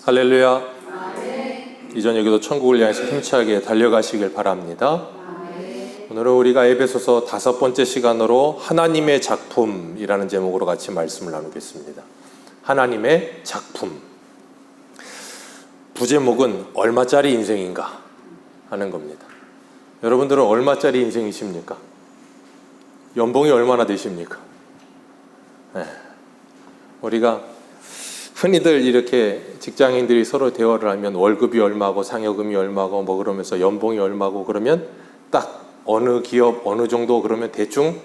할렐루야. 아멘. 이전 여기도 천국을 향해서 힘차게 달려가시길 바랍니다. 아멘. 오늘은 우리가 에베소서 5번째 시간으로 하나님의 작품이라는 제목으로 같이 말씀을 나누겠습니다. 하나님의 작품. 부제목은 얼마짜리 인생인가 하는 겁니다. 여러분들은 얼마짜리 인생이십니까? 연봉이 얼마나 되십니까? 우리가 흔히들 이렇게 직장인들이 서로 대화를 하면 월급이 얼마고 상여금이 얼마고 뭐 그러면서 연봉이 얼마고 그러면 딱 어느 기업 어느 정도 그러면 대충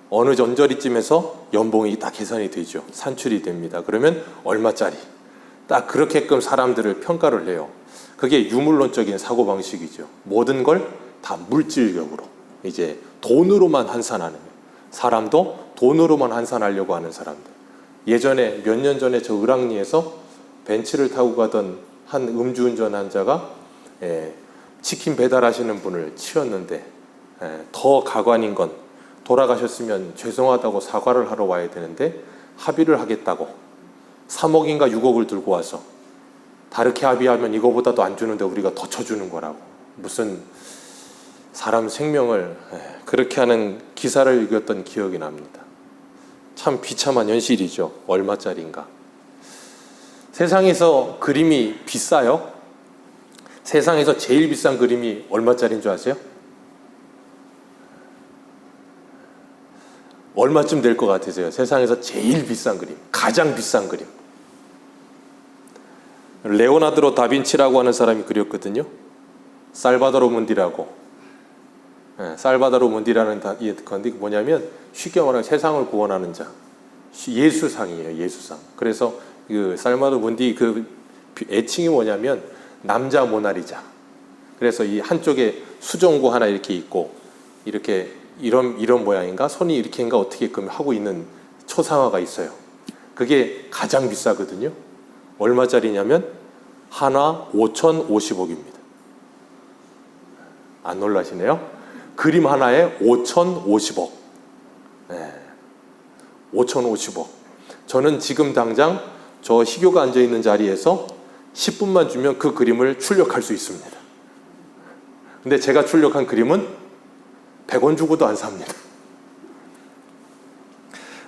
어느 전저리쯤에서 연봉이 딱 계산이 되죠. 산출이 됩니다. 그러면 얼마짜리 딱 그렇게끔 사람들을 평가를 해요. 그게 유물론적인 사고방식이죠. 모든 걸 다 물질적으로 이제 돈으로만 환산하는 거예요. 사람도 돈으로만 환산하려고 하는 사람들. 예전에 몇 년 전에 저 을왕리에서 벤츠를 타고 가던 한 음주운전 환자가 치킨 배달하시는 분을 치었는데 더 가관인 건 돌아가셨으면 죄송하다고 사과를 하러 와야 되는데 합의를 하겠다고 3억인가 6억을 들고 와서 다르게 합의하면 이거보다도 안 주는데 우리가 더 쳐주는 거라고. 무슨 사람 생명을 그렇게 하는 기사를 읽었던 기억이 납니다. 참 비참한 현실이죠. 얼마짜리인가. 세상에서 그림이 비싸요? 세상에서 제일 비싼 그림이 얼마짜리인 줄 아세요? 얼마쯤 될 것 같으세요? 세상에서 제일 비싼 그림, 가장 비싼 그림. 레오나르도 다빈치라고 하는 사람이 그렸거든요. 살바도르 문디라고. 살바도르 문디라는 건데 뭐냐면 쉽게 말하면 세상을 구원하는 자, 예수상이에요. 예수상. 그래서 그 살바도르 문디 그 애칭이 뭐냐면 남자 모나리자. 그래서 이 한쪽에 수정구 하나 이렇게 있고 이렇게 이런 모양인가 손이 이렇게인가 어떻게끔 하고 있는 초상화가 있어요. 그게 가장 비싸거든요. 얼마짜리냐면 하나 5,050억입니다. 안 놀라시네요? 그림 하나에 5,050억. 5,050억. 저는 지금 당장 저 희교가 앉아있는 자리에서 10분만 주면 그 그림을 출력할 수 있습니다. 근데 제가 출력한 그림은 100원 주고도 안 삽니다.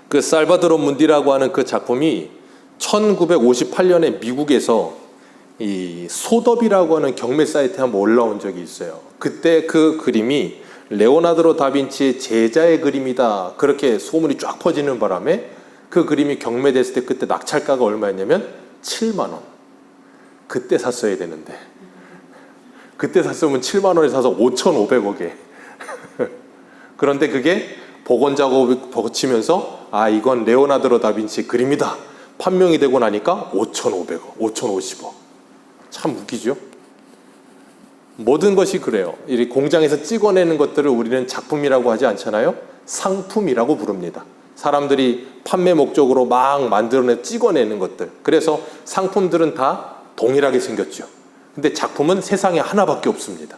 그 살바도르 문디라고 하는 그 작품이 1958년에 미국에서 이 소더비라고 하는 경매 사이트에 한번 올라온 적이 있어요. 그때 그 그림이 레오나르도 다빈치의 제자의 그림이다 그렇게 소문이 쫙 퍼지는 바람에 그 그림이 경매됐을 때 그때 낙찰가가 얼마였냐면 7만 원. 그때 샀어야 되는데 그때 샀으면 7만 원에 사서 5,500억에 그런데 그게 복원 작업을 거치면서 아 이건 레오나르도 다빈치 그림이다 판명이 되고 나니까 5,500억, 5,050억. 참 웃기죠? 모든 것이 그래요. 이 공장에서 찍어내는 것들을 우리는 작품이라고 하지 않잖아요. 상품이라고 부릅니다. 사람들이 판매 목적으로 막 만들어내 찍어내는 것들. 그래서 상품들은 다 동일하게 생겼죠. 근데 작품은 세상에 하나밖에 없습니다.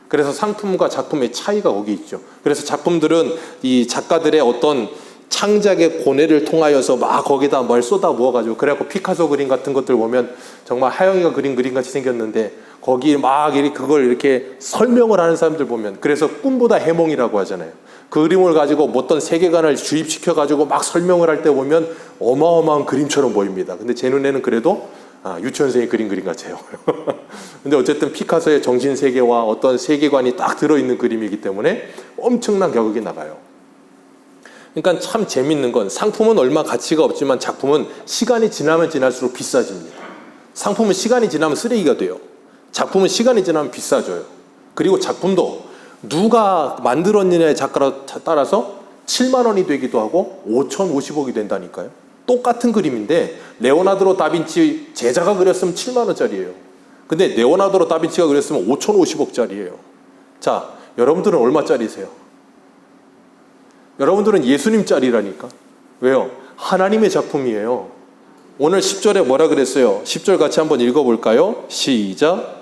그래서 상품과 작품의 차이가 거기 있죠. 그래서 작품들은 이 작가들의 어떤 창작의 고뇌를 통하여서 막 거기다 뭘 쏟아 부어가지고 그래갖고 피카소 그림 같은 것들 보면 정말 하영이가 그린 그림같이 생겼는데 거기 막 그걸 이렇게 설명을 하는 사람들 보면 그래서 꿈보다 해몽이라고 하잖아요. 그 그림을 가지고 어떤 세계관을 주입시켜가지고 막 설명을 할 때 보면 어마어마한 그림처럼 보입니다. 근데 제 눈에는 그래도 유치원생이 그린 그림 같아요. 근데 어쨌든 피카소의 정신세계와 어떤 세계관이 딱 들어있는 그림이기 때문에 엄청난 가격이 나가요. 그러니까 참 재밌는 건 상품은 얼마 가치가 없지만 작품은 시간이 지나면 지날수록 비싸집니다. 상품은 시간이 지나면 쓰레기가 돼요. 작품은 시간이 지나면 비싸져요. 그리고 작품도 누가 만들었느냐의 작가에 따라서 7만 원이 되기도 하고 5,050억이 된다니까요. 똑같은 그림인데 레오나르도 다빈치 제자가 그렸으면 7만 원짜리예요. 근데 레오나르도 다빈치가 그렸으면 5,050억짜리예요. 자, 여러분들은 얼마짜리세요? 여러분들은 예수님짜리라니까. 왜요? 하나님의 작품이에요. 오늘 10절에 뭐라 그랬어요? 10절 같이 한번 읽어볼까요? 시작.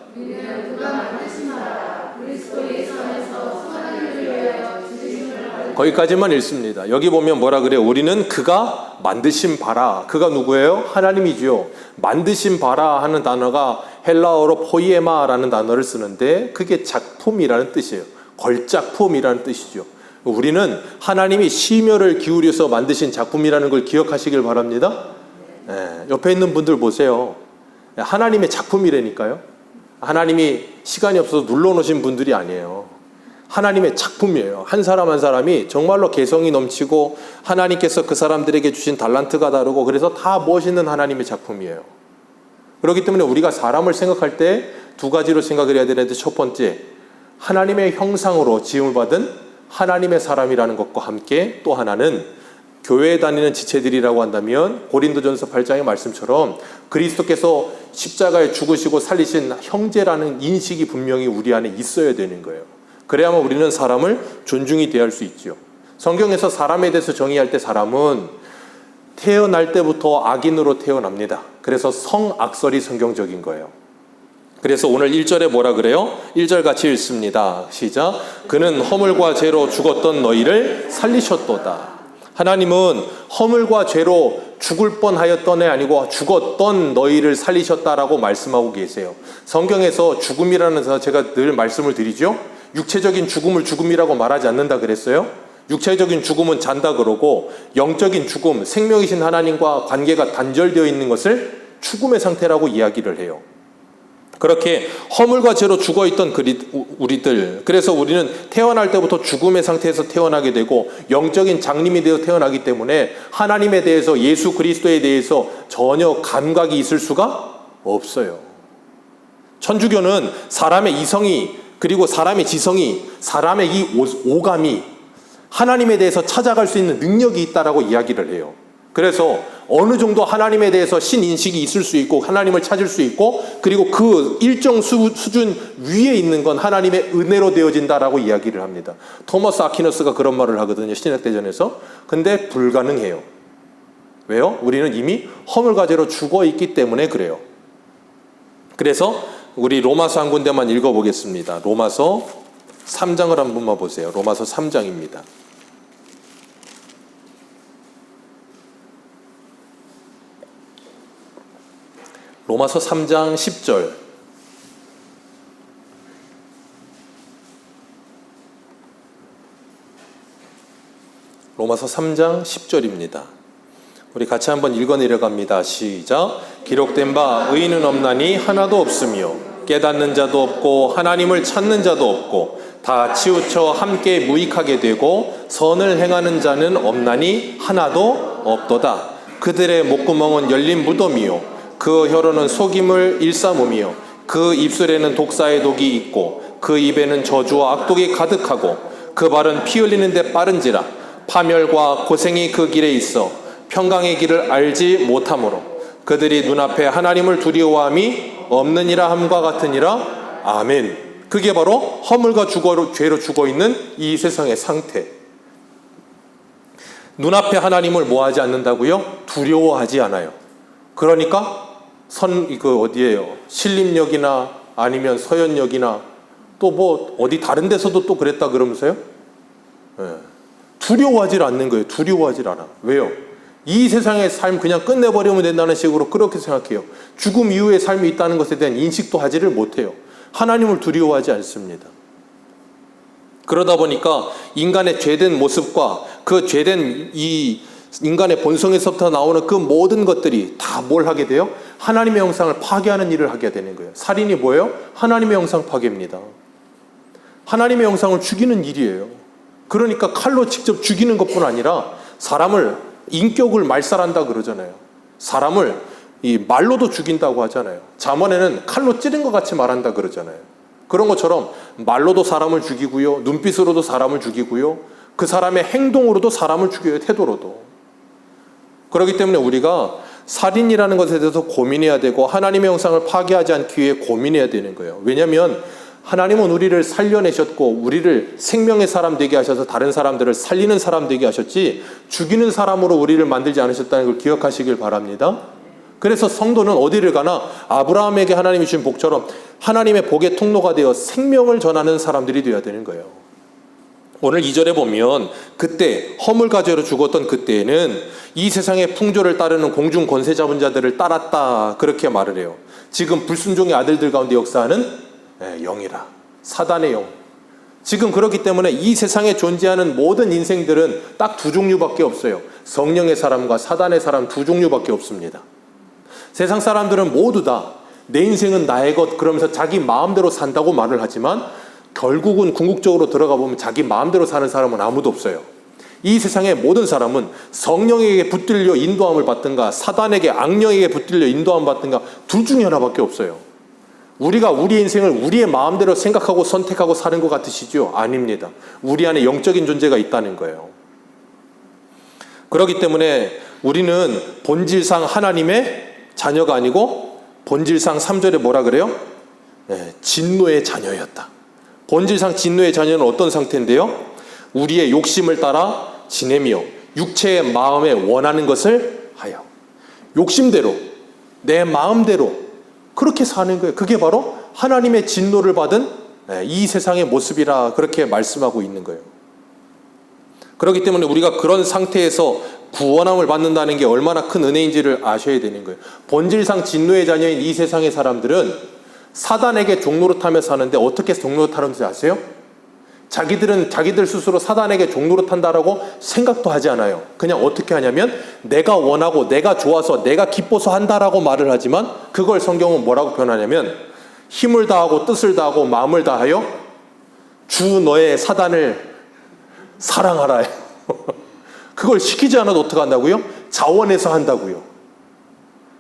거기까지만 읽습니다. 여기 보면 뭐라 그래요? 우리는 그가 만드신 바라. 그가 누구예요? 하나님이지요. 만드신 바라 하는 단어가 헬라어로 포이에마라는 단어를 쓰는데 그게 작품이라는 뜻이에요. 걸작품이라는 뜻이죠. 우리는 하나님이 심혈을 기울여서 만드신 작품이라는 걸 기억하시길 바랍니다. 옆에 있는 분들 보세요. 하나님의 작품이라니까요. 하나님이 시간이 없어서 눌러놓으신 분들이 아니에요. 하나님의 작품이에요. 한 사람 한 사람이 정말로 개성이 넘치고 하나님께서 그 사람들에게 주신 달란트가 다르고 그래서 다 멋있는 하나님의 작품이에요. 그렇기 때문에 우리가 사람을 생각할 때 두 가지로 생각을 해야 되는데, 첫 번째, 하나님의 형상으로 지음을 받은 하나님의 사람이라는 것과 함께 또 하나는 교회에 다니는 지체들이라고 한다면 고린도전서 8장의 말씀처럼 그리스도께서 십자가에 죽으시고 살리신 형제라는 인식이 분명히 우리 안에 있어야 되는 거예요. 그래야만 우리는 사람을 존중히 대할 수 있죠. 성경에서 사람에 대해서 정의할 때 사람은 태어날 때부터 악인으로 태어납니다. 그래서 성악설이 성경적인 거예요. 그래서 오늘 1절에 뭐라 그래요? 1절 같이 읽습니다. 시작. 그는 허물과 죄로 죽었던 너희를 살리셨도다. 하나님은 허물과 죄로 죽을 뻔하였던 애 아니고 죽었던 너희를 살리셨다라고 말씀하고 계세요. 성경에서 죽음이라는 거 제가 늘 말씀을 드리죠. 육체적인 죽음을 죽음이라고 말하지 않는다 그랬어요. 육체적인 죽음은 잔다 그러고 영적인 죽음, 생명이신 하나님과 관계가 단절되어 있는 것을 죽음의 상태라고 이야기를 해요. 그렇게 허물과 죄로 죽어있던 우리들, 그래서 우리는 태어날 때부터 죽음의 상태에서 태어나게 되고 영적인 장님이 되어 태어나기 때문에 하나님에 대해서, 예수 그리스도에 대해서 전혀 감각이 있을 수가 없어요. 천주교는 사람의 이성이, 그리고 사람의 지성이, 사람의 이 오감이 하나님에 대해서 찾아갈 수 있는 능력이 있다라고 이야기를 해요. 그래서 어느 정도 하나님에 대해서 신인식이 있을 수 있고 하나님을 찾을 수 있고, 그리고 그 일정 수준 위에 있는 건 하나님의 은혜로 되어진다라고 이야기를 합니다. 토마스 아퀴너스가 그런 말을 하거든요, 신약대전에서. 근데 불가능해요. 왜요? 우리는 이미 허물과 죄로 죽어 있기 때문에 그래요. 그래서 우리 로마서 한 군데만 읽어보겠습니다. 로마서 3장을 한 번만 보세요. 로마서 3장입니다. 로마서 3장 10절. 로마서 3장 10절입니다. 우리 같이 한번 읽어 내려갑니다. 시작. 기록된 바 의인은 없나니 하나도 없으며 깨닫는 자도 없고 하나님을 찾는 자도 없고 다 치우쳐 함께 무익하게 되고 선을 행하는 자는 없나니 하나도 없도다. 그들의 목구멍은 열린 무덤이요 그 혀로는 속임을 일삼으며 그 입술에는 독사의 독이 있고 그 입에는 저주와 악독이 가득하고 그 발은 피 흘리는 데 빠른지라 파멸과 고생이 그 길에 있어 평강의 길을 알지 못하므로 그들이 눈앞에 하나님을 두려워함이 없느니라 함과 같으니라. 아멘. 그게 바로 허물과 죄로 죽어있는 이 세상의 상태. 눈앞에 하나님을 뭐하지 않는다고요? 두려워하지 않아요. 그러니까 어디예요? 신림역이나 아니면 서현역이나 또 뭐 어디 다른 데서도 또 그랬다 그러면서요? 두려워하지 않는 거예요. 두려워하지 않아. 왜요? 이 세상의 삶 그냥 끝내버리면 된다는 식으로 그렇게 생각해요. 죽음 이후의 삶이 있다는 것에 대한 인식도 하지를 못해요. 하나님을 두려워하지 않습니다. 그러다 보니까 인간의 죄된 모습과 그 죄된 이 인간의 본성에서부터 나오는 그 모든 것들이 다 뭘 하게 돼요? 하나님의 형상을 파괴하는 일을 하게 되는 거예요. 살인이 뭐예요? 하나님의 형상 파괴입니다. 하나님의 형상을 죽이는 일이에요. 그러니까 칼로 직접 죽이는 것뿐 아니라 사람을, 인격을 말살한다 그러잖아요. 사람을 이 말로도 죽인다고 하잖아요. 잠언에는 칼로 찌른 것 같이 말한다 그러잖아요. 그런 것처럼 말로도 사람을 죽이고요, 눈빛으로도 사람을 죽이고요, 그 사람의 행동으로도 사람을 죽여요, 태도로도. 그렇기 때문에 우리가 살인이라는 것에 대해서 고민해야 되고 하나님의 형상을 파괴하지 않기 위해 고민해야 되는 거예요. 왜냐하면 하나님은 우리를 살려내셨고 우리를 생명의 사람 되게 하셔서 다른 사람들을 살리는 사람 되게 하셨지 죽이는 사람으로 우리를 만들지 않으셨다는 걸 기억하시길 바랍니다. 그래서 성도는 어디를 가나 아브라함에게 하나님이 주신 복처럼 하나님의 복의 통로가 되어 생명을 전하는 사람들이 되어야 되는 거예요. 오늘 2절에 보면 그때 허물 가지러 죽었던 그때에는 이 세상의 풍조를 따르는 공중 권세 잡은 자들을 따랐다 그렇게 말을 해요. 지금 불순종의 아들들 가운데 역사하는 영이라, 사단의 영. 지금 그렇기 때문에 이 세상에 존재하는 모든 인생들은 딱 두 종류밖에 없어요. 성령의 사람과 사단의 사람 두 종류밖에 없습니다. 세상 사람들은 모두 다 내 인생은 나의 것 그러면서 자기 마음대로 산다고 말을 하지만 결국은 궁극적으로 들어가 보면 자기 마음대로 사는 사람은 아무도 없어요. 이 세상의 모든 사람은 성령에게 붙들려 인도함을 받든가 사단에게 악령에게 붙들려 인도함을 받든가 둘 중에 하나밖에 없어요. 우리가 우리의 인생을 우리의 마음대로 생각하고 선택하고 사는 것 같으시죠? 아닙니다. 우리 안에 영적인 존재가 있다는 거예요. 그렇기 때문에 우리는 본질상 하나님의 자녀가 아니고 본질상 3절에 뭐라 그래요? 진노의 자녀였다. 본질상 진노의 자녀는 어떤 상태인데요? 우리의 욕심을 따라 지내며 육체의 마음에 원하는 것을 하여 욕심대로 내 마음대로 그렇게 사는 거예요. 그게 바로 하나님의 진노를 받은 이 세상의 모습이라 그렇게 말씀하고 있는 거예요. 그렇기 때문에 우리가 그런 상태에서 구원함을 받는다는 게 얼마나 큰 은혜인지를 아셔야 되는 거예요. 본질상 진노의 자녀인 이 세상의 사람들은 사단에게 종노릇하며 사는데 어떻게 종노릇하는지 아세요? 자기들은 자기들 스스로 사단에게 종노릇한다라고 생각도 하지 않아요. 그냥 어떻게 하냐면 내가 원하고 내가 좋아서 내가 기뻐서 한다라고 말을 하지만 그걸 성경은 뭐라고 표현하냐면 힘을 다하고 뜻을 다하고 마음을 다하여 주 너의 사단을 사랑하라. 그걸 시키지 않아도 어떻게 한다고요? 자원해서 한다고요.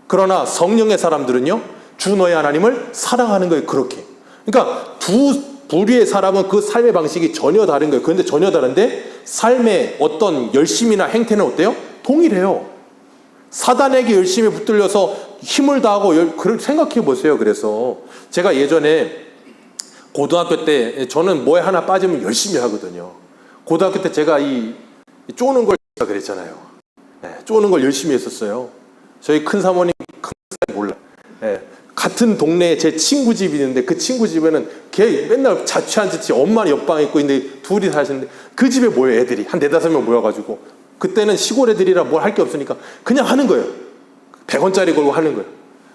그러나 성령의 사람들은요, 주 너의 하나님을 사랑하는 거예요. 그렇게. 그러니까 두 부류의 사람은 그 삶의 방식이 전혀 다른 거예요. 그런데 전혀 다른데 삶의 어떤 열심이나 행태는 어때요? 동일해요. 사단에게 열심히 붙들려서 힘을 다하고 생각해 보세요. 그래서 제가 예전에 고등학교 때 저는 뭐에 하나 빠지면 열심히 하거든요. 고등학교 때 제가 이 쪼는 걸 그랬잖아요. 쪼는 걸 열심히 했었어요. 저희 큰 사모님 몰라. 같은 동네에 제 친구 집이 있는데 그 친구 집에는 걔 맨날 자취한 짓이 엄마는 옆방에 있고 있는데 둘이 사시는데 그 집에 모여 애들이 한 4-5명 모여가지고 그때는 시골 애들이라 뭘 할 게 없으니까 그냥 하는 거예요. 100원짜리 걸고 하는 거예요.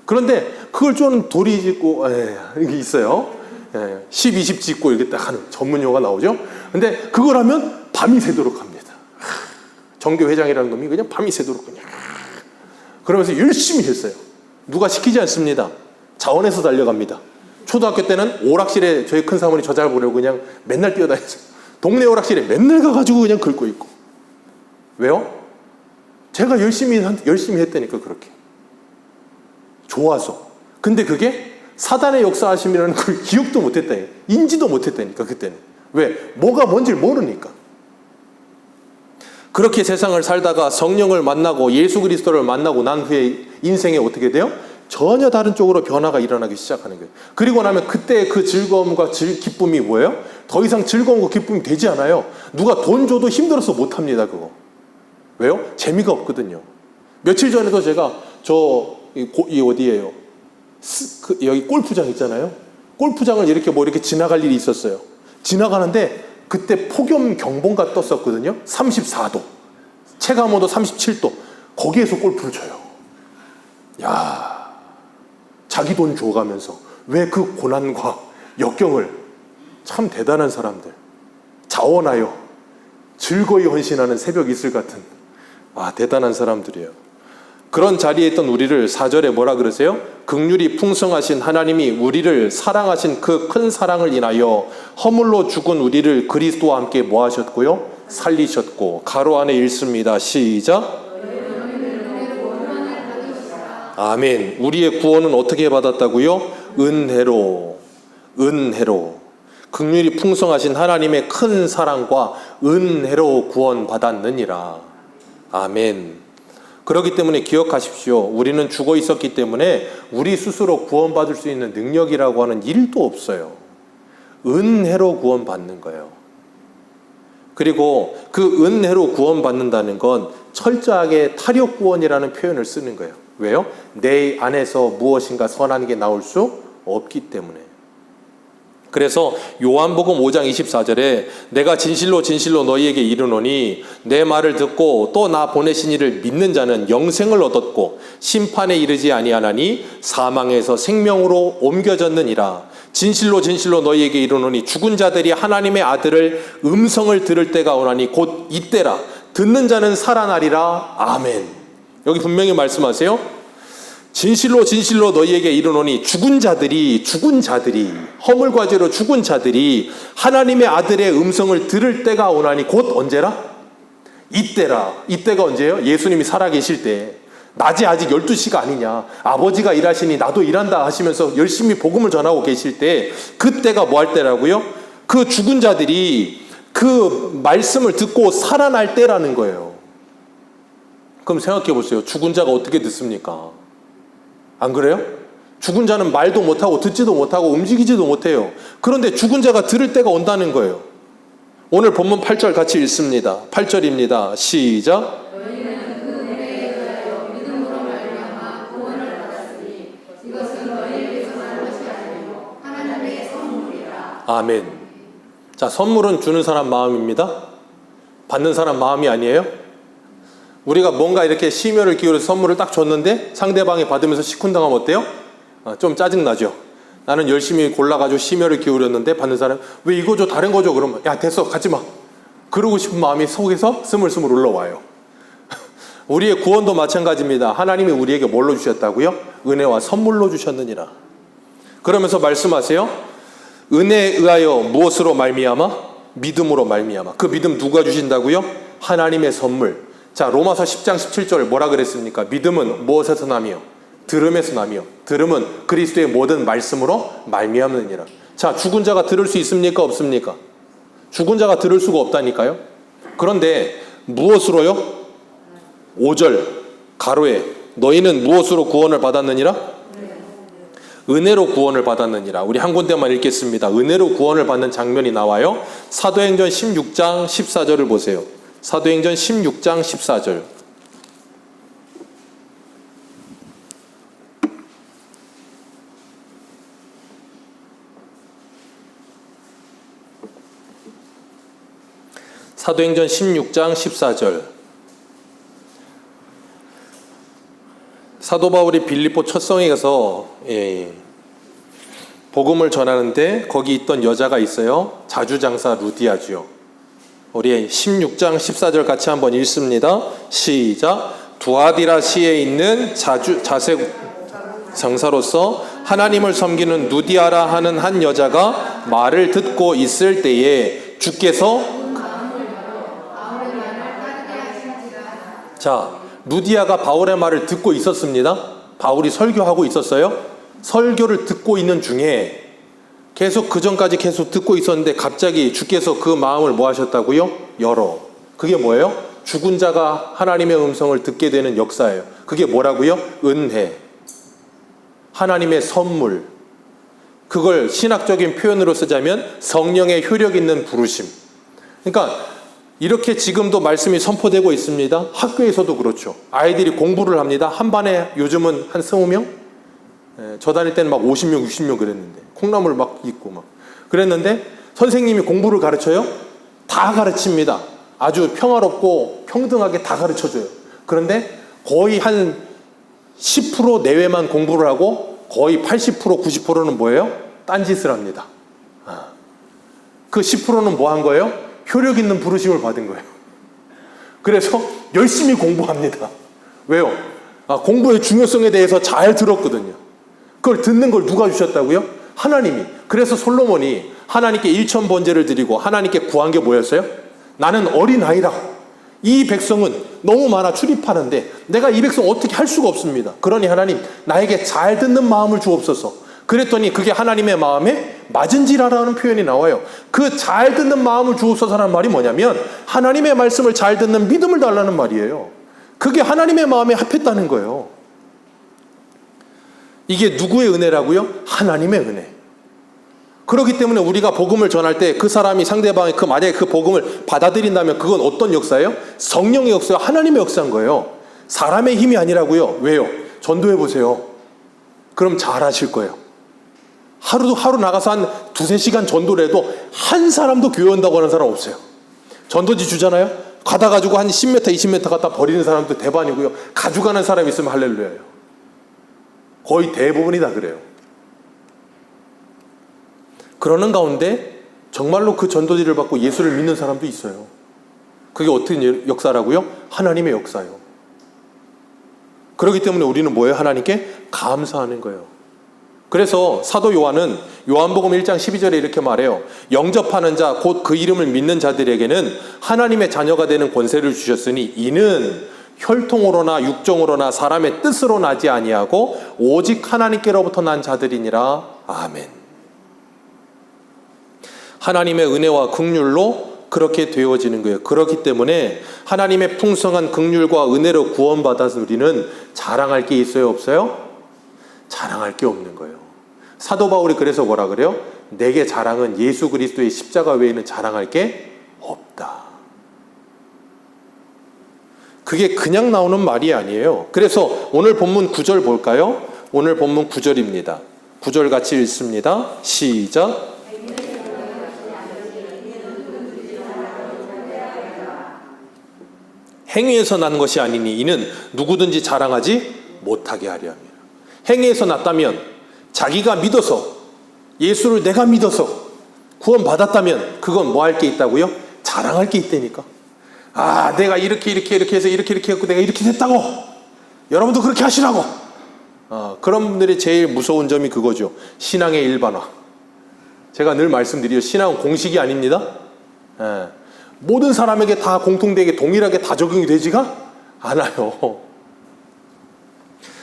그런데 그걸 쪼는 돌이 짓고 이게 있어요. 10, 20 짓고 이렇게 딱 하는 전문 용어가 나오죠. 근데 그걸 하면 밤이 새도록 합니다. 정교 회장이라는 놈이 그냥 밤이 새도록 그냥 그러면서 열심히 했어요. 누가 시키지 않습니다. 자원해서 달려갑니다. 초등학교 때는 오락실에 저희 큰 사모님 저 잘 보려고 그냥 맨날 뛰어다녔어요. 동네 오락실에 맨날 가가지고 그냥 긁고 있고. 왜요? 제가 열심히 했다니까 그렇게. 좋아서. 근데 그게 사단의 역사하심이라는 걸 기억도 못했다. 인지도 못했다니까 그때는. 왜? 뭐가 뭔지를 모르니까. 그렇게 세상을 살다가 성령을 만나고 예수 그리스도를 만나고 난 후에 인생에 어떻게 돼요? 전혀 다른 쪽으로 변화가 일어나기 시작하는 거예요. 그리고 나면 그때 그 즐거움과 기쁨이 뭐예요? 더 이상 즐거움과 기쁨이 되지 않아요. 누가 돈 줘도 힘들어서 못합니다. 그거. 왜요? 재미가 없거든요. 며칠 전에도 제가 이 어디예요? 여기 골프장 있잖아요. 골프장을 이렇게 지나갈 일이 있었어요. 지나가는데 그때 폭염 경보가 떴었거든요. 34도. 체감온도 37도. 거기에서 골프를 쳐요. 야, 자기 돈 줘가면서 왜 그 고난과 역경을 참 대단한 사람들. 자원하여 즐거이 헌신하는 새벽 이슬 같은 대단한 사람들이에요. 그런 자리에 있던 우리를 4절에 뭐라 그러세요? 긍휼이 풍성하신 하나님이 우리를 사랑하신 그 큰 사랑을 인하여 허물로 죽은 우리를 그리스도와 함께 뭐 하셨고요? 살리셨고. 가로 안에 읽습니다. 시작. 아멘. 우리의 구원은 어떻게 받았다고요? 은혜로. 긍휼이 풍성하신 하나님의 큰 사랑과 은혜로 구원받았느니라. 아멘. 그렇기 때문에 기억하십시오. 우리는 죽어 있었기 때문에 우리 스스로 구원받을 수 있는 능력이라고 하는 일도 없어요. 은혜로 구원받는 거예요. 그리고 그 은혜로 구원받는다는 건 철저하게 타력 구원이라는 표현을 쓰는 거예요. 왜요? 내 안에서 무엇인가 선한 게 나올 수 없기 때문에. 그래서 요한복음 5장 24절에 내가 진실로 진실로 너희에게 이르노니 내 말을 듣고 또 나 보내신 이를 믿는 자는 영생을 얻었고 심판에 이르지 아니하나니 사망에서 생명으로 옮겨졌느니라. 진실로 진실로 너희에게 이르노니 죽은 자들이 하나님의 아들을 음성을 들을 때가 오나니 곧 이때라. 듣는 자는 살아나리라. 아멘. 여기 분명히 말씀하세요. 진실로 진실로 너희에게 이르노니 죽은 자들이 허물과 죄로 죽은 자들이 하나님의 아들의 음성을 들을 때가 오나니 곧 언제라? 이때라. 이때가 언제예요? 예수님이 살아계실 때. 낮에 아직 12시가 아니냐, 아버지가 일하시니 나도 일한다 하시면서 열심히 복음을 전하고 계실 때, 그때가 뭐 할 때라고요? 그 죽은 자들이 그 말씀을 듣고 살아날 때라는 거예요. 그럼 생각해 보세요. 죽은 자가 어떻게 듣습니까? 안 그래요? 죽은 자는 말도 못하고 듣지도 못하고 움직이지도 못해요. 그런데 죽은 자가 들을 때가 온다는 거예요. 오늘 본문 8절 같이 읽습니다. 8절입니다. 시작. 너희는 그 은혜에 의하여 믿음으로 말미암아 구원을 받았으니 이것은 너희에게서 난 것이 아니요 하나님의 선물이라. 아멘. 자, 선물은 주는 사람 마음입니다. 받는 사람 마음이 아니에요. 우리가 뭔가 이렇게 심혈을 기울여서 선물을 딱 줬는데 상대방이 받으면서 시큰둥하면 어때요? 좀 짜증나죠. 나는 열심히 골라가지고 심혈을 기울였는데 받는 사람 왜 이거 줘 다른 거 줘 그러면 야 됐어 가지 마 그러고 싶은 마음이 속에서 스물스물 올라와요. 우리의 구원도 마찬가지입니다. 하나님이 우리에게 뭘로 주셨다고요? 은혜와 선물로 주셨느니라. 그러면서 말씀하세요. 은혜에 의하여 무엇으로 말미암아? 믿음으로 말미암아. 그 믿음 누가 주신다고요? 하나님의 선물. 자, 로마서 10장 17절 뭐라 그랬습니까? 믿음은 무엇에서 나며? 들음에서 나며. 들음은 그리스도의 모든 말씀으로 말미암느니라. 자, 죽은 자가 들을 수 있습니까? 없습니까? 죽은 자가 들을 수가 없다니까요. 그런데 무엇으로요? 5절 가로에 너희는 무엇으로 구원을 받았느니라? 은혜로 구원을 받았느니라. 우리 한 군데만 읽겠습니다. 은혜로 구원을 받는 장면이 나와요. 사도행전 16장 14절을 보세요. 사도행전 16장 14절. 사도행전 16장 14절. 사도 바울이 빌립보 첫 성에 가서 복음을 전하는데 거기 있던 여자가 있어요. 자주장사 루디아주요. 우리 16장 14절 같이 한번 읽습니다. 시작. 두아디라시에 있는 자색 장사로서 하나님을 섬기는 누디아라 하는 한 여자가 말을 듣고 있을 때에 주께서 자, 루디아가 바울의 말을 듣고 있었습니다. 바울이 설교하고 있었어요. 설교를 듣고 있는 중에 계속 그 전까지 계속 듣고 있었는데 갑자기 주께서 그 마음을 뭐 하셨다고요? 열어. 그게 뭐예요? 죽은 자가 하나님의 음성을 듣게 되는 역사예요. 그게 뭐라고요? 은혜. 하나님의 선물. 그걸 신학적인 표현으로 쓰자면 성령의 효력 있는 부르심. 그러니까 이렇게 지금도 말씀이 선포되고 있습니다. 학교에서도 그렇죠. 아이들이 공부를 합니다. 한 반에 요즘은 한 20명? 저 다닐 때는 막 50명, 60명 그랬는데 콩나물 막 있고 막 그랬는데 선생님이 공부를 가르쳐요? 다 가르칩니다. 아주 평화롭고 평등하게 다 가르쳐줘요. 그런데 거의 한 10% 내외만 공부를 하고 거의 80%, 90%는 뭐예요? 딴짓을 합니다. 그 10%는 뭐 한 거예요? 효력 있는 부르심을 받은 거예요. 그래서 열심히 공부합니다. 왜요? 공부의 중요성에 대해서 잘 들었거든요. 그걸 듣는 걸 누가 주셨다고요? 하나님이. 그래서 솔로몬이 하나님께 1천 번제를 드리고 하나님께 구한 게 뭐였어요? 나는 어린아이다. 이 백성은 너무 많아 출입하는데 내가 이 백성 어떻게 할 수가 없습니다. 그러니 하나님 나에게 잘 듣는 마음을 주옵소서. 그랬더니 그게 하나님의 마음에 맞은지라라는 표현이 나와요. 그 잘 듣는 마음을 주옵소서라는 말이 뭐냐면 하나님의 말씀을 잘 듣는 믿음을 달라는 말이에요. 그게 하나님의 마음에 합했다는 거예요. 이게 누구의 은혜라고요? 하나님의 은혜. 그렇기 때문에 우리가 복음을 전할 때 그 사람이 상대방이 만약에 그 복음을 받아들인다면 그건 어떤 역사예요? 성령의 역사요, 하나님의 역사인 거예요. 사람의 힘이 아니라고요. 왜요? 전도해 보세요. 그럼 잘 하실 거예요. 하루 나가서 한 2-3시간 전도를 해도 한 사람도 교회 온다고 하는 사람 없어요. 전도지 주잖아요. 가다 가지고 한 10m, 20m 갖다 버리는 사람도 대반이고요. 가져가는 사람 있으면 할렐루야예요. 거의 대부분이 다 그래요. 그러는 가운데 정말로 그 전도지를 받고 예수를 믿는 사람도 있어요. 그게 어떤 역사라고요? 하나님의 역사예요. 그렇기 때문에 우리는 뭐예요? 하나님께 감사하는 거예요. 그래서 사도 요한은 요한복음 1장 12절에 이렇게 말해요. 영접하는 자, 곧 그 이름을 믿는 자들에게는 하나님의 자녀가 되는 권세를 주셨으니 이는 혈통으로나 육정으로나 사람의 뜻으로 나지 아니하고 오직 하나님께로부터 난 자들이니라. 아멘. 하나님의 은혜와 긍휼로 그렇게 되어지는 거예요. 그렇기 때문에 하나님의 풍성한 긍휼과 은혜로 구원받아서 우리는 자랑할 게 있어요, 없어요? 자랑할 게 없는 거예요. 사도 바울이 그래서 뭐라 그래요? 내게 자랑은 예수 그리스도의 십자가 외에는 자랑할 게 없다. 그게 그냥 나오는 말이 아니에요. 그래서 오늘 본문 9절 볼까요? 오늘 본문 9절입니다. 9절 같이 읽습니다. 시작. 행위에서 난 것이 아니니 이는 누구든지 자랑하지 못하게 하려 함이라. 행위에서 났다면 자기가 믿어서 예수를 내가 믿어서 구원받았다면 그건 뭐 할 게 있다고요? 자랑할 게 있다니까. 아, 내가 이렇게 해서 이렇게 했고 내가 이렇게 됐다고. 여러분도 그렇게 하시라고. 그런 분들이 제일 무서운 점이 그거죠. 신앙의 일반화. 제가 늘 말씀드려요. 신앙은 공식이 아닙니다. 모든 사람에게 다 공통되게 동일하게 다 적용이 되지가 않아요.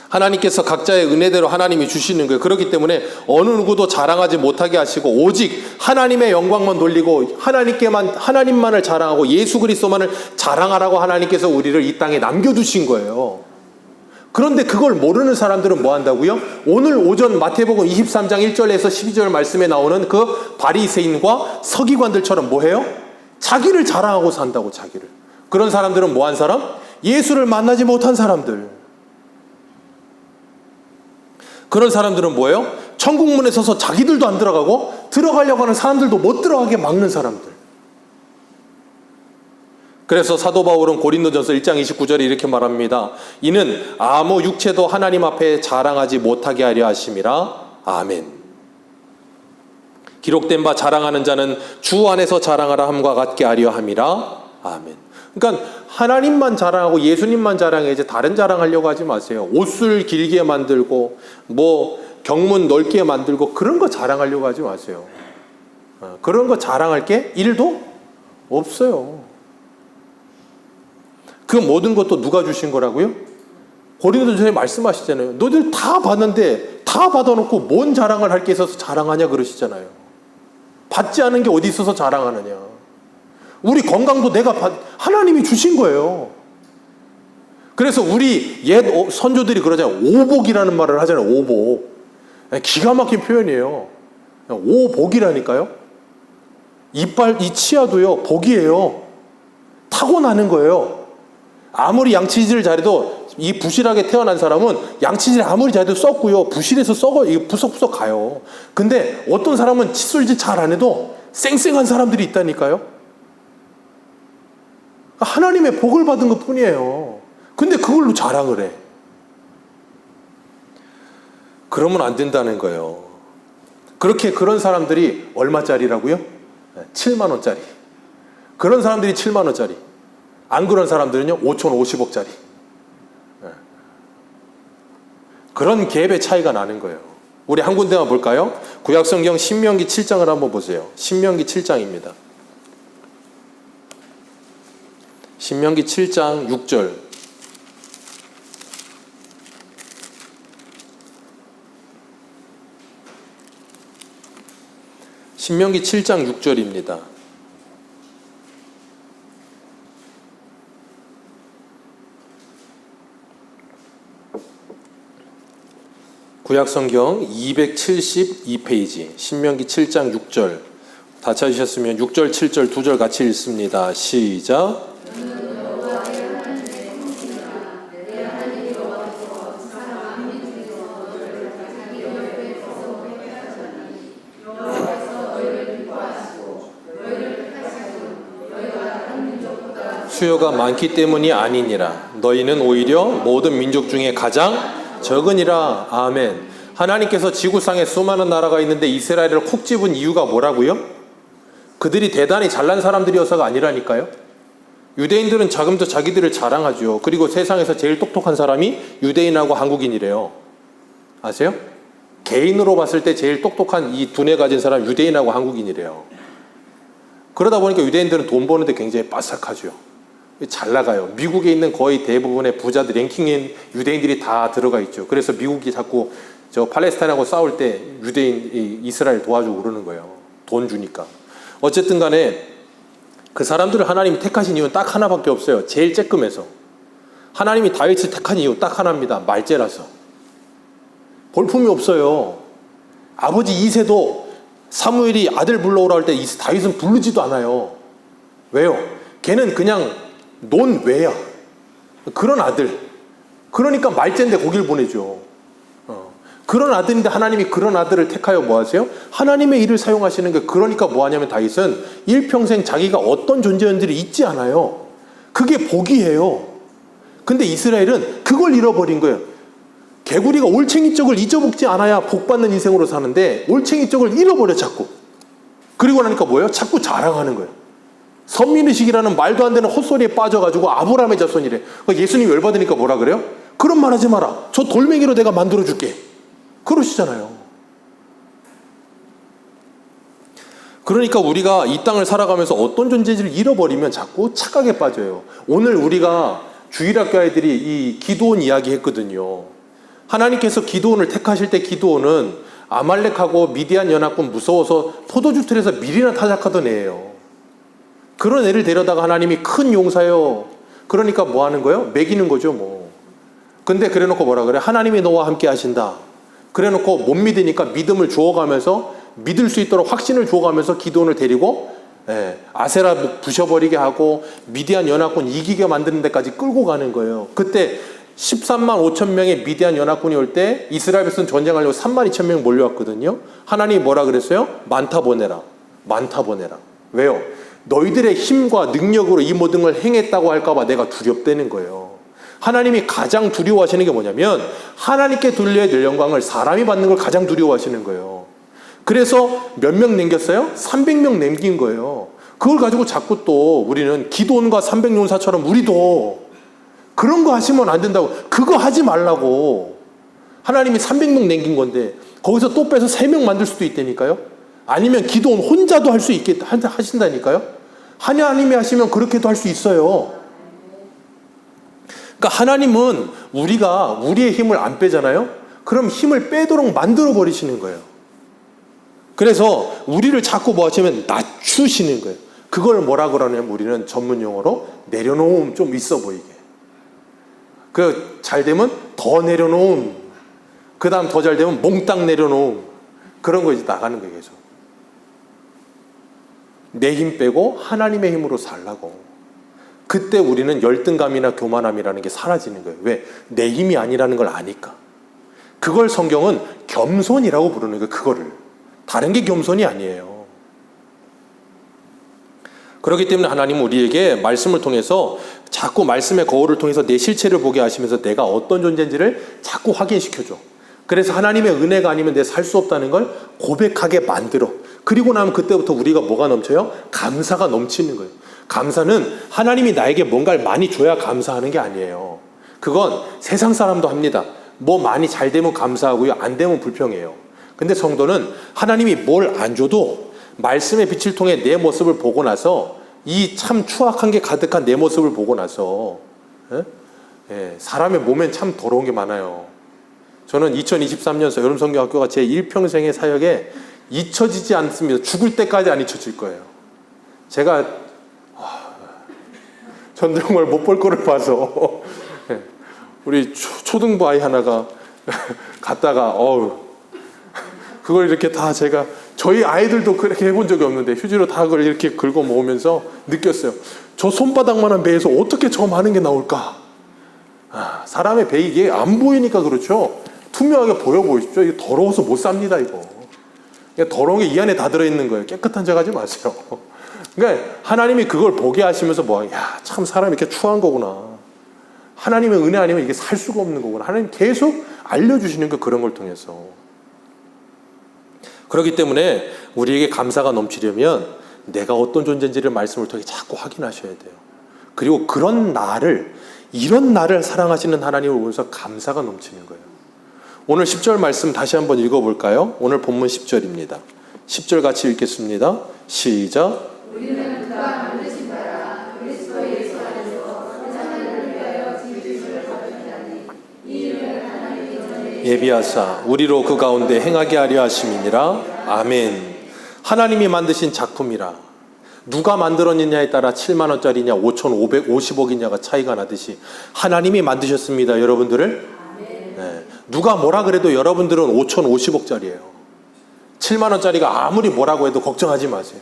하나님께서 각자의 은혜대로 하나님이 주시는 거예요. 그렇기 때문에 어느 누구도 자랑하지 못하게 하시고 오직 하나님의 영광만 돌리고 하나님만을 자랑하고 예수 그리스도만을 자랑하라고 하나님께서 우리를 이 땅에 남겨두신 거예요. 그런데 그걸 모르는 사람들은 뭐 한다고요? 오늘 오전 마태복음 23장 1절에서 12절 말씀에 나오는 그 바리새인과 서기관들처럼 뭐 해요? 자기를 자랑하고 산다고, 자기를. 그런 사람들은 뭐 한 사람? 예수를 만나지 못한 사람들. 그런 사람들은 뭐예요? 천국문에 서서 자기들도 안 들어가고 들어가려고 하는 사람들도 못 들어가게 막는 사람들. 그래서 사도 바울은 고린도전서 1장 29절에 이렇게 말합니다. 이는 아무 육체도 하나님 앞에 자랑하지 못하게 하려 하심이라. 아멘. 기록된 바 자랑하는 자는 주 안에서 자랑하라 함과 같게 하려 함이라. 아멘. 그러니까 하나님만 자랑하고 예수님만 자랑해야지 다른 자랑하려고 하지 마세요. 옷을 길게 만들고 뭐 경문 넓게 만들고 그런 거 자랑하려고 하지 마세요. 그런 거 자랑할 게 1도 없어요. 그 모든 것도 누가 주신 거라고요? 고린도전서에 말씀하시잖아요. 너희들 다 받는데 다 받아놓고 뭔 자랑을 할 게 있어서 자랑하냐 그러시잖아요. 받지 않은 게 어디 있어서 자랑하느냐. 우리 건강도 하나님이 주신 거예요. 그래서 우리 옛 선조들이 그러잖아요. 오복이라는 말을 하잖아요. 오복. 기가 막힌 표현이에요. 오복이라니까요. 이 치아도요, 복이에요. 타고나는 거예요. 아무리 양치질을 잘해도 이 부실하게 태어난 사람은 양치질 아무리 잘해도 썩고요. 부실해서 이게 부석부석 가요. 근데 어떤 사람은 칫솔질 잘 안 해도 쌩쌩한 사람들이 있다니까요. 하나님의 복을 받은 것 뿐이에요. 근데 그걸로 자랑을 해. 그러면 안 된다는 거예요. 그런 사람들이 얼마짜리라고요? 7만 원짜리. 그런 사람들이 7만 원짜리. 안 그런 사람들은요 5,050억짜리. 그런 갭의 차이가 나는 거예요. 우리 한 군데만 볼까요? 구약성경 신명기 7장을 한번 보세요. 신명기 7장입니다. 신명기 7장 6절. 신명기 7장 6절입니다. 구약성경 272페이지 신명기 7장 6절 다 찾으셨으면 6절 7절 2절 같이 읽습니다. 시작. 수요가 많기 때문이 아니니라. 너희는 오히려 모든 민족 중에 가장 적으니라. 아멘. 하나님께서 지구상에 수많은 나라가 있는데 이스라엘을 콕 집은 이유가 뭐라고요? 그들이 대단히 잘난 사람들이어서가 아니라니까요. 유대인들은 자금도 자기들을 자랑하죠. 그리고 세상에서 제일 똑똑한 사람이 유대인하고 한국인이래요. 아세요? 개인으로 봤을 때 제일 똑똑한 이 두뇌 가진 사람 유대인하고 한국인이래요. 그러다 보니까 유대인들은 돈 버는데 굉장히 빠삭하죠. 잘 나가요. 미국에 있는 거의 대부분의 부자들 랭킹인 유대인들이 다 들어가 있죠. 그래서 미국이 자꾸 저 팔레스타인하고 싸울 때 유대인 이스라엘 도와주고 그러는 거예요. 돈 주니까. 어쨌든 간에 그 사람들을 하나님이 택하신 이유는 딱 하나밖에 없어요. 제일 쬐끔해서. 하나님이 다윗을 택한 이유 딱 하나입니다. 말재라서. 볼품이 없어요. 아버지 이새도 사무엘이 아들 불러오라 할 때 다윗은 부르지도 않아요. 왜요? 걔는 그냥 논외야. 그런 아들. 그러니까 말재인데 거길 보내죠. 그런 아들인데 하나님이 그런 아들을 택하여 뭐 하세요? 하나님의 일을 사용하시는 게, 그러니까 뭐 하냐면 다윗은 일평생 자기가 어떤 존재였는지를 잊지 않아요. 그게 복이에요. 근데 이스라엘은 그걸 잃어버린 거예요. 개구리가 올챙이 쪽을 잊어먹지 않아야 복받는 인생으로 사는데 올챙이 쪽을 잃어버려 자꾸. 그리고 나니까 뭐예요? 자꾸 자랑하는 거예요. 선민의식이라는 말도 안 되는 헛소리에 빠져가지고 아브라함의 자손이래. 예수님 열받으니까 뭐라 그래요? 그런 말 하지 마라. 저 돌멩이로 내가 만들어줄게. 그러시잖아요. 그러니까 우리가 이 땅을 살아가면서 어떤 존재인지를 잃어버리면 자꾸 착각에 빠져요. 오늘 우리가 주일학교 아이들이 이 기드온 이야기 했거든요. 하나님께서 기드온을 택하실 때 기드온은 아말렉하고 미디안 연합군 무서워서 포도주 틀에서 밀이나 타작하던 애예요. 그런 애를 데려다가 하나님이 큰 용사요. 그러니까 뭐 하는 거예요? 먹이는 거죠 뭐. 근데 그래놓고 뭐라 그래? 하나님이 너와 함께 하신다. 그래놓고 못 믿으니까 믿음을 주어가면서, 믿을 수 있도록 확신을 주어가면서 기드온을 데리고 아세라 부셔버리게 하고 미디안 연합군 이기게 만드는 데까지 끌고 가는 거예요. 그때 13만 5천 명의 미디안 연합군이 올 때 이스라엘 백성 전쟁하려고 3만 2천 명 몰려왔거든요. 하나님이 뭐라 그랬어요? 많다 보내라. 많다 보내라. 왜요? 너희들의 힘과 능력으로 이 모든 걸 행했다고 할까봐 내가 두렵다는 거예요. 하나님이 가장 두려워하시는 게 뭐냐면 하나님께 돌려야 될 영광을 사람이 받는 걸 가장 두려워하시는 거예요. 그래서 몇 명 남겼어요? 300명 남긴 거예요. 그걸 가지고 자꾸 또 우리는 기드온과 300용사처럼 우리도 그런 거 하시면 안 된다고. 그거 하지 말라고. 하나님이 300명 남긴 건데 거기서 또 빼서 3명 만들 수도 있다니까요. 아니면 기드온 혼자도 할 수 있게 하신다니까요. 하나님이 하시면 그렇게도 할 수 있어요. 그러니까 하나님은 우리가 우리의 힘을 안 빼잖아요. 그럼 힘을 빼도록 만들어 버리시는 거예요. 그래서 우리를 자꾸 뭐 하시면 낮추시는 거예요. 그걸 뭐라 그러냐면 우리는 전문 용어로 내려놓음, 좀 있어 보이게. 그 잘 되면 더 내려놓음. 그 다음 더 잘 되면 몽땅 내려놓음. 그런 거 이제 나가는 거예요, 계속. 내 힘 빼고 하나님의 힘으로 살라고. 그때 우리는 열등감이나 교만함이라는 게 사라지는 거예요. 왜? 내 힘이 아니라는 걸 아니까. 그걸 성경은 겸손이라고 부르는 거예요. 그거를. 다른 게 겸손이 아니에요. 그렇기 때문에 하나님은 우리에게 말씀을 통해서 자꾸 말씀의 거울을 통해서 내 실체를 보게 하시면서 내가 어떤 존재인지를 자꾸 확인시켜줘. 그래서 하나님의 은혜가 아니면 내 살 수 없다는 걸 고백하게 만들어. 그리고 나면 그때부터 우리가 뭐가 넘쳐요? 감사가 넘치는 거예요. 감사는 하나님이 나에게 뭔가를 많이 줘야 감사하는 게 아니에요. 그건 세상 사람도 합니다. 뭐 많이 잘 되면 감사하고요, 안 되면 불평해요. 근데 성도는 하나님이 뭘 안 줘도 말씀의 빛을 통해 내 모습을 보고 나서, 이 참 추악한 게 가득한 내 모습을 보고 나서 사람의 몸엔 참 더러운 게 많아요. 저는 2023년 여름성경학교가 제 일평생의 사역에 잊혀지지 않습니다. 죽을 때까지 안 잊혀질 거예요. 전 정말 못 볼 거를 봐서 우리 초등부 아이 하나가 갔다가 그걸 이렇게 다 제가, 저희 아이들도 그렇게 해본 적이 없는데 휴지로 다 그걸 이렇게 긁어 모으면서 느꼈어요. 저 손바닥만한 배에서 어떻게 저 많은 게 나올까? 사람의 배, 이게 안 보이니까 그렇죠. 투명하게 보여 보이십시오. 이게 더러워서 못 삽니다, 이거. 더러운 게 이 안에 다 들어있는 거예요. 깨끗한 척 하지 마세요. 그러니까 하나님이 그걸 보게 하시면서 참 사람이 이렇게 추한 거구나. 하나님의 은혜 아니면 이게 살 수가 없는 거구나. 하나님 계속 알려주시는 거, 그런 걸 통해서. 그렇기 때문에 우리에게 감사가 넘치려면 내가 어떤 존재인지를 말씀을 통해 자꾸 확인하셔야 돼요. 그리고 이런 나를 사랑하시는 하나님을 보면서 감사가 넘치는 거예요. 오늘 10절 말씀 다시 한번 읽어볼까요? 오늘 본문 10절입니다. 10절 같이 읽겠습니다. 시작. 우리는 그가 만드신 바라 그리스도 예수 안에서 세상을 위하여 지으심을 받으리니 이 일을 하나님이 전에 예비하사 우리로 그 가운데 행하게 하려 하심이니라. 아멘. 하나님이 만드신 작품이라. 누가 만들었느냐에 따라 7만 원짜리냐 5,550억이냐가 차이가 나듯이 하나님이 만드셨습니다, 여러분들을. 네. 누가 뭐라 그래도 여러분들은 5,050억짜리예요. 7만 원짜리가 아무리 뭐라고 해도 걱정하지 마세요.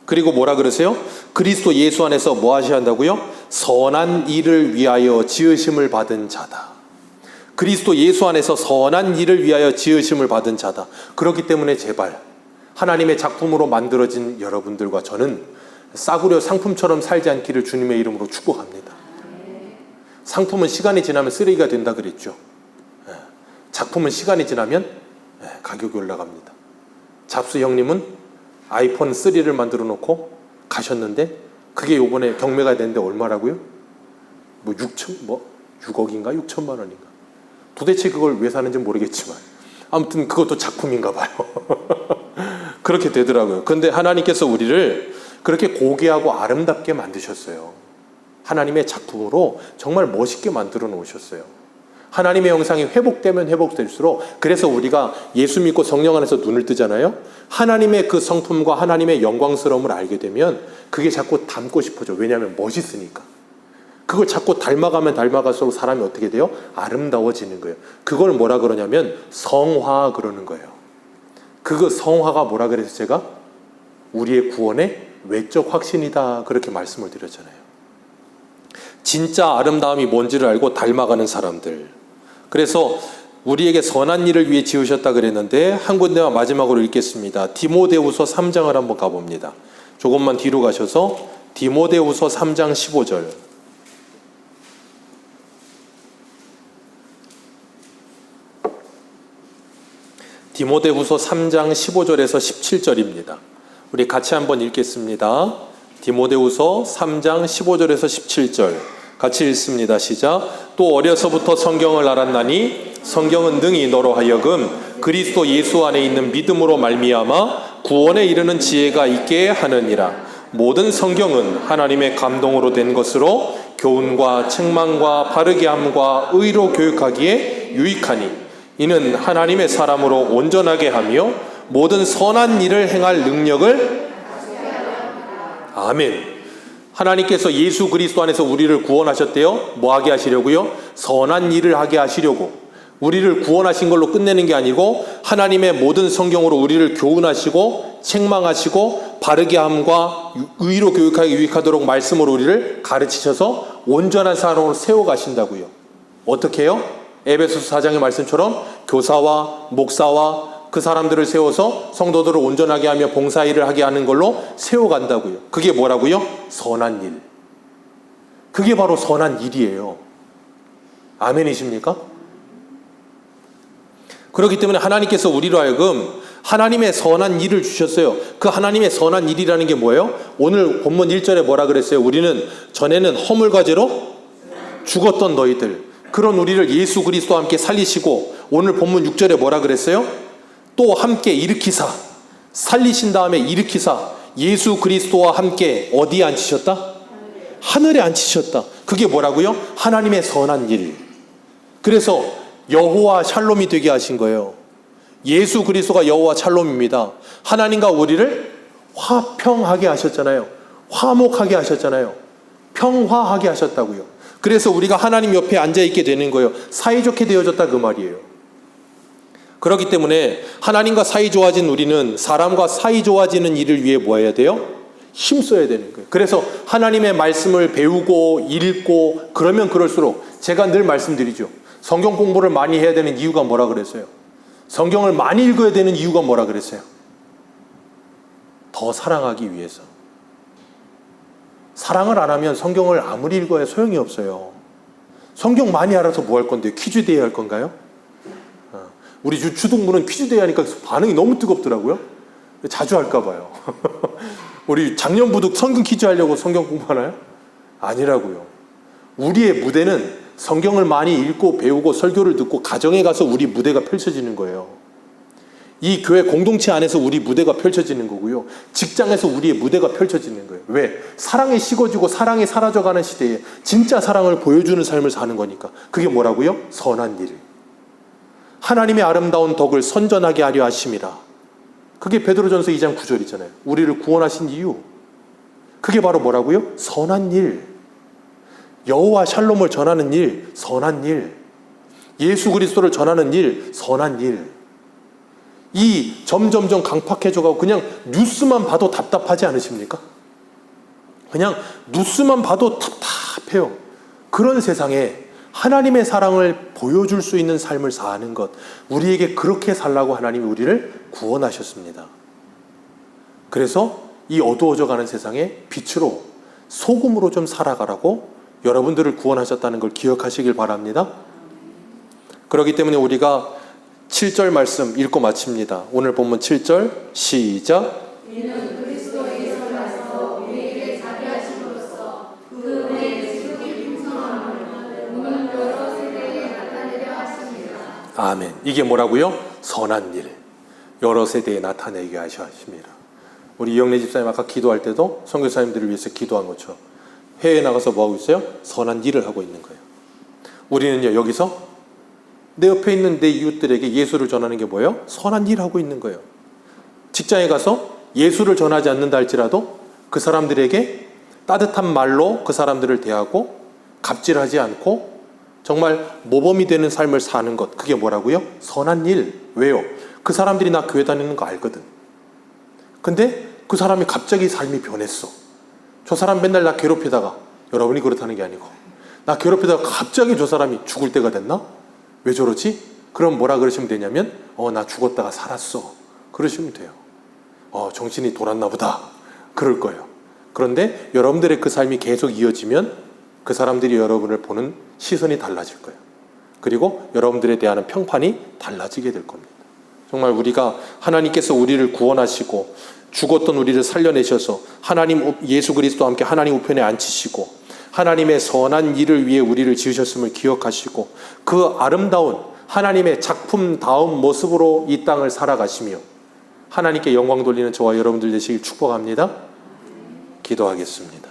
그리고 뭐라 그러세요? 그리스도 예수 안에서 뭐 하셔야 한다고요? 선한 일을 위하여 지으심을 받은 자다. 그리스도 예수 안에서 선한 일을 위하여 지으심을 받은 자다. 그렇기 때문에 제발 하나님의 작품으로 만들어진 여러분들과 저는 싸구려 상품처럼 살지 않기를 주님의 이름으로 축복합니다. 상품은 시간이 지나면 쓰레기가 된다 그랬죠. 작품은 시간이 지나면 가격이 올라갑니다. 잡스 형님은 아이폰 3를 만들어 놓고 가셨는데 그게 요번에 경매가 됐는데 얼마라고요? 6억인가 6천만 원인가. 도대체 그걸 왜 사는지 모르겠지만 아무튼 그것도 작품인가 봐요. 그렇게 되더라고요. 근데 하나님께서 우리를 그렇게 고귀하고 아름답게 만드셨어요. 하나님의 작품으로 정말 멋있게 만들어 놓으셨어요. 하나님의 형상이 회복되면 회복될수록, 그래서 우리가 예수 믿고 성령 안에서 눈을 뜨잖아요. 하나님의 그 성품과 하나님의 영광스러움을 알게 되면 그게 자꾸 닮고 싶어져. 왜냐하면 멋있으니까. 그걸 자꾸 닮아가면 닮아갈수록 사람이 어떻게 돼요? 아름다워지는 거예요. 그걸 뭐라 그러냐면 성화 그러는 거예요. 그거 성화가 뭐라 그래서 제가 우리의 구원의 외적 확신이다 그렇게 말씀을 드렸잖아요. 진짜 아름다움이 뭔지를 알고 닮아가는 사람들. 그래서 우리에게 선한 일을 위해 지으셨다 그랬는데 한 군데만 마지막으로 읽겠습니다. 디모데후서 3장을 한번 가봅니다. 조금만 뒤로 가셔서 디모데후서 3장 15절. 디모데후서 3장 15절에서 17절입니다. 우리 같이 한번 읽겠습니다. 디모데후서 3장 15절에서 17절 같이 읽습니다. 시작. 또 어려서부터 성경을 알았나니 성경은 능히 너로 하여금 그리스도 예수 안에 있는 믿음으로 말미암아 구원에 이르는 지혜가 있게 하느니라. 모든 성경은 하나님의 감동으로 된 것으로 교훈과 책망과 바르게 함과 의로 교육하기에 유익하니 이는 하나님의 사람으로 온전하게 하며 모든 선한 일을 행할 능력을. 아멘. 하나님께서 예수 그리스도 안에서 우리를 구원하셨대요. 뭐 하게 하시려고요? 선한 일을 하게 하시려고. 우리를 구원하신 걸로 끝내는 게 아니고 하나님의 모든 성경으로 우리를 교훈하시고 책망하시고 바르게 함과 의로 교육하기 유익하도록 말씀으로 우리를 가르치셔서 온전한 사람으로 세워가신다고요. 어떻게 해요? 에베소서 4장의 말씀처럼 교사와 목사와 그 사람들을 세워서 성도들을 온전하게 하며 봉사일을 하게 하는 걸로 세워간다고요. 그게 뭐라고요? 선한 일. 그게 바로 선한 일이에요. 아멘이십니까? 그렇기 때문에 하나님께서 우리로 하여금 하나님의 선한 일을 주셨어요. 그 하나님의 선한 일이라는 게 뭐예요? 오늘 본문 1절에 뭐라 그랬어요? 우리는 전에는 허물과 죄로 죽었던 너희들, 그런 우리를 예수 그리스도와 함께 살리시고, 오늘 본문 6절에 뭐라 그랬어요? 또 함께 일으키사, 살리신 다음에 일으키사 예수 그리스도와 함께 어디에 앉히셨다? 하늘에 앉히셨다. 그게 뭐라고요? 하나님의 선한 일. 그래서 여호와 샬롬이 되게 하신 거예요. 예수 그리스도가 여호와 샬롬입니다. 하나님과 우리를 화평하게 하셨잖아요. 화목하게 하셨잖아요. 평화하게 하셨다고요. 그래서 우리가 하나님 옆에 앉아있게 되는 거예요. 사이좋게 되어졌다 그 말이에요. 그렇기 때문에 하나님과 사이 좋아진 우리는 사람과 사이 좋아지는 일을 위해 뭐 해야 돼요? 힘써야 되는 거예요. 그래서 하나님의 말씀을 배우고 읽고 그러면 그럴수록, 제가 늘 말씀드리죠. 성경 공부를 많이 해야 되는 이유가 뭐라 그랬어요? 성경을 많이 읽어야 되는 이유가 뭐라 그랬어요? 더 사랑하기 위해서. 사랑을 안 하면 성경을 아무리 읽어야 소용이 없어요. 성경 많이 알아서 뭐 할 건데요? 퀴즈 대회 할 건가요? 우리 주동부는 퀴즈 대회 하니까 반응이 너무 뜨겁더라고요. 자주 할까 봐요. 우리 작년부도 성경 퀴즈 하려고 성경 공부하나요? 아니라고요. 우리의 무대는 성경을 많이 읽고 배우고 설교를 듣고 가정에 가서 우리 무대가 펼쳐지는 거예요. 이 교회 공동체 안에서 우리 무대가 펼쳐지는 거고요. 직장에서 우리의 무대가 펼쳐지는 거예요. 왜? 사랑이 식어지고 사랑이 사라져가는 시대에 진짜 사랑을 보여주는 삶을 사는 거니까. 그게 뭐라고요? 선한 일. 하나님의 아름다운 덕을 선전하게 하려 하심이라. 그게 베드로전서 2장 9절이잖아요. 우리를 구원하신 이유. 그게 바로 뭐라고요? 선한 일. 여호와 샬롬을 전하는 일, 선한 일. 예수 그리스도를 전하는 일, 선한 일. 이 점점점 강팍해져가고 그냥 뉴스만 봐도 답답하지 않으십니까? 그냥 뉴스만 봐도 답답해요. 그런 세상에 하나님의 사랑을 보여줄 수 있는 삶을 사는 것, 우리에게 그렇게 살라고 하나님이 우리를 구원하셨습니다. 그래서 이 어두워져가는 세상에 빛으로, 소금으로 좀 살아가라고 여러분들을 구원하셨다는 걸 기억하시길 바랍니다. 그렇기 때문에 우리가 7절 말씀 읽고 마칩니다. 오늘 본문 7절 시작. 이는 그리스도에서 나서 우리에게 자기 하심으로써 그 은혜의 지극히 풍성함을 오늘 여러 세대에 나타내려 하십니다. 아멘. 이게 뭐라고요? 선한 일. 여러 세대에 나타내게 하십니다. 우리 이영래 집사님 아까 기도할 때도 선교사님들을 위해서 기도한 것처럼 해외에 나가서 뭐하고 있어요? 선한 일을 하고 있는 거예요. 우리는요, 여기서 내 옆에 있는 내 이웃들에게 예수를 전하는 게 뭐예요? 선한 일 하고 있는 거예요. 직장에 가서 예수를 전하지 않는다 할지라도 그 사람들에게 따뜻한 말로 그 사람들을 대하고 갑질하지 않고 정말 모범이 되는 삶을 사는 것. 그게 뭐라고요? 선한 일. 왜요? 그 사람들이 나 교회 다니는 거 알거든. 근데 그 사람이 갑자기 삶이 변했어. 저 사람 맨날 나 괴롭히다가, 여러분이 그렇다는 게 아니고, 나 괴롭히다가 갑자기 저 사람이 죽을 때가 됐나? 왜 저러지? 그럼 뭐라 그러시면 되냐면 나 죽었다가 살았어. 그러시면 돼요. 정신이 돌았나 보다. 그럴 거예요. 그런데 여러분들의 그 삶이 계속 이어지면 그 사람들이 여러분을 보는 시선이 달라질 거예요. 그리고 여러분들에 대한 평판이 달라지게 될 겁니다. 정말 우리가 하나님께서 우리를 구원하시고 죽었던 우리를 살려내셔서 하나님 예수 그리스도와 함께 하나님 우편에 앉히시고 하나님의 선한 일을 위해 우리를 지으셨음을 기억하시고 그 아름다운 하나님의 작품다운 모습으로 이 땅을 살아가시며 하나님께 영광 돌리는 저와 여러분들 되시길 축복합니다. 기도하겠습니다.